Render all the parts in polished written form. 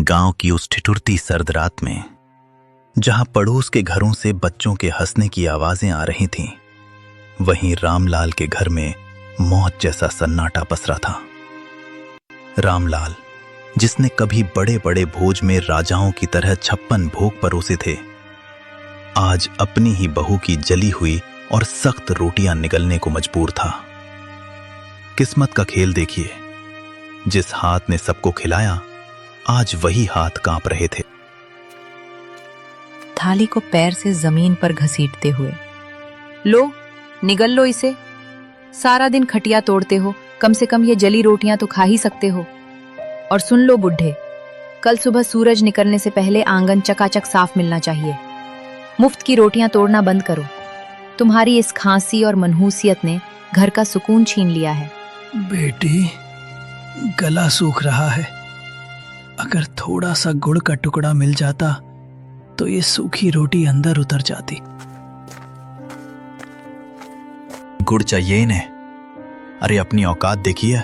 गांव की उस ठिठुरती सर्द रात में, जहां पड़ोस के घरों से बच्चों के हंसने की आवाजें आ रही थीं, वहीं रामलाल के घर में मौत जैसा सन्नाटा पसरा था। रामलाल, जिसने कभी बड़े बड़े भोज में राजाओं की तरह 56 भोग परोसे थे, आज अपनी ही बहू की जली हुई और सख्त रोटियां निगलने को मजबूर था। किस्मत का खेल देखिए, जिस हाथ ने सबको खिलाया, आज वही हाथ कांप रहे थे। थाली को पैर से जमीन पर घसीटते हुए, लो निगल लो इसे, सारा दिन खटिया तोड़ते हो, कम से कम ये जली रोटियां तो खा ही सकते हो। और सुन लो बुढ़े, कल सुबह सूरज निकलने से पहले आंगन चकाचक साफ मिलना चाहिए। मुफ्त की रोटियां तोड़ना बंद करो। तुम्हारी इस खांसी और मनहूसियत ने घर का सुकून छीन लिया है। बेटी, गला सूख रहा है। अगर थोड़ा सा गुड़ का टुकड़ा मिल जाता तो ये सूखी रोटी अंदर उतर जाती। गुड़ चाहिए इन्हें? अरे अपनी औकात देखिए।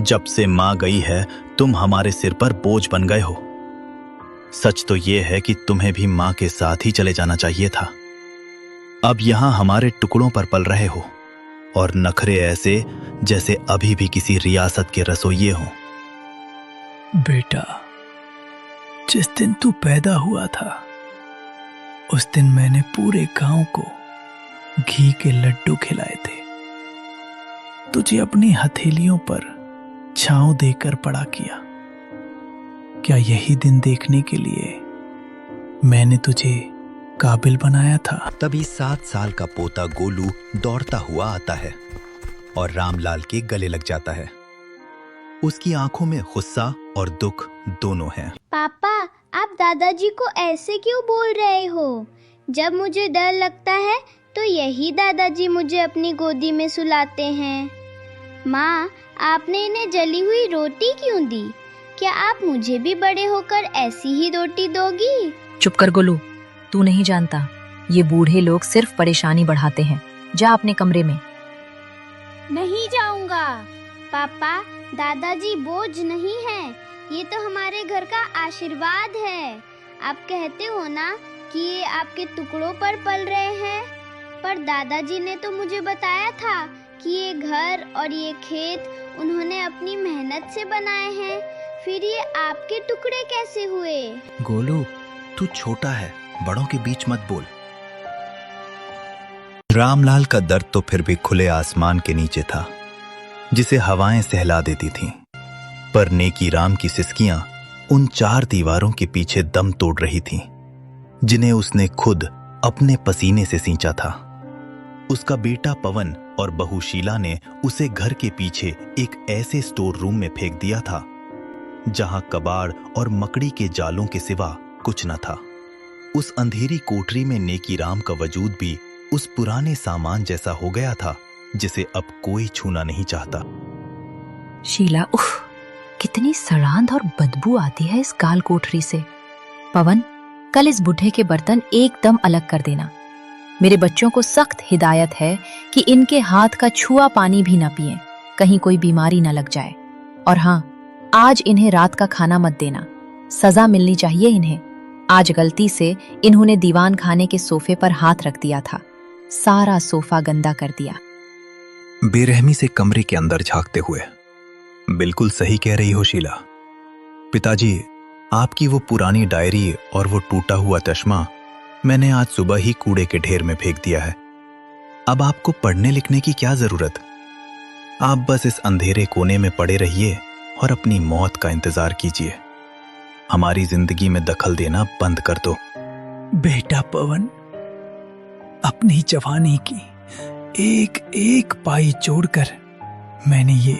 जब से मां गई है, तुम हमारे सिर पर बोझ बन गए हो। सच तो यह है कि तुम्हें भी मां के साथ ही चले जाना चाहिए था। अब यहां हमारे टुकड़ों पर पल रहे हो, और नखरे ऐसे जैसे अभी भी किसी रियासत के रसोइये हों। बेटा, जिस दिन तू पैदा हुआ था, उस दिन मैंने पूरे गांव को घी के लड्डू खिलाए थे। तुझे अपनी हथेलियों पर छांव देकर बड़ा किया। क्या यही दिन देखने के लिए मैंने तुझे काबिल बनाया था? तभी 7 साल का पोता गोलू दौड़ता हुआ आता है और रामलाल के गले लग जाता है। उसकी आंखों में गुस्सा और दुख दोनों हैं। पापा, आप दादाजी को ऐसे क्यों बोल रहे हो? जब मुझे डर लगता है तो यही दादाजी मुझे अपनी गोदी में सुलाते हैं। माँ, आपने इन्हें जली हुई रोटी क्यों दी? क्या आप मुझे भी बड़े होकर ऐसी ही रोटी दोगी? चुप कर गोलू, तू नहीं जानता, ये बूढ़े लोग सिर्फ परेशानी बढ़ाते हैं। जा अपने कमरे में। नहीं जाऊंगा। पापा, दादाजी बोझ नहीं है, ये तो हमारे घर का आशीर्वाद है। आप कहते हो ना कि ये आपके टुकड़ों पर पल रहे हैं, पर दादाजी ने तो मुझे बताया था कि ये घर और ये खेत उन्होंने अपनी मेहनत से बनाए हैं। फिर ये आपके टुकड़े कैसे हुए? गोलू, तू छोटा है, बड़ों के बीच मत बोल। रामलाल का दर्द तो फिर भी खुले आसमान के नीचे था, जिसे हवाएं सहला देती थीं। पर नेकी राम की सिसकियां उन 4 दीवारों के पीछे दम तोड़ रही थीं, जिन्हें उसने खुद अपने पसीने से सींचा था। उसका बेटा पवन और बहू शीला ने उसे घर के पीछे एक ऐसे स्टोर रूम में फेंक दिया था, जहां कबाड़ और मकड़ी के जालों के सिवा कुछ न था। उस अंधेरी कोठरी में नेकी राम का वजूद भी उस पुराने सामान जैसा हो गया था, जिसे अब कोई छूना नहीं चाहता। शीला, उफ, कितनी सड़ांध और बदबू आती है इस काल कोठरी से। पवन, कल इस बुढ़े के बर्तन एकदम अलग कर देना। मेरे बच्चों को सख्त हिदायत है कि इनके हाथ का छुआ पानी भी ना पिएं, कहीं कोई बीमारी ना लग जाए। और हाँ, आज इन्हें रात का खाना मत देना, सजा मिलनी चाहिए इन्हें। आज गलती से इन्होंने दीवान खाने के सोफे पर हाथ रख दिया था, सारा सोफा गंदा कर दिया। बेरहमी से कमरे के अंदर झांकते हुए, बिल्कुल सही कह रही हो शीला। पिताजी, आपकी वो पुरानी डायरी और वो टूटा हुआ चश्मा मैंने आज सुबह ही कूड़े के ढेर में फेंक दिया है। अब आपको पढ़ने लिखने की क्या जरूरत? आप बस इस अंधेरे कोने में पड़े रहिए और अपनी मौत का इंतजार कीजिए। हमारी जिंदगी में दखल देना बंद कर दो। बेटा पवन, अपनी जवानी की एक एक पाई जोड़कर मैंने ये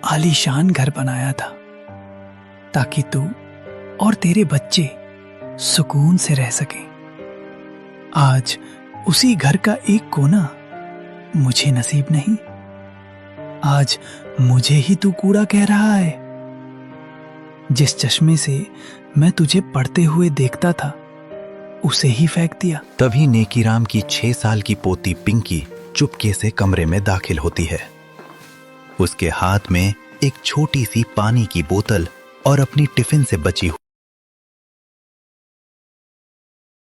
आलीशान घर बनाया था, ताकि तू और तेरे बच्चे सुकून से रह सकें। आज उसी घर का एक कोना मुझे नसीब नहीं। आज मुझे ही तू कूड़ा कह रहा है। जिस चश्मे से मैं तुझे पढ़ते हुए देखता था, उसे ही फेंक दिया। तभी नेकीराम की 6 साल की पोती पिंकी चुपके से कमरे में दाखिल होती है। उसके हाथ में एक छोटी सी पानी की बोतल और अपनी टिफिन से बची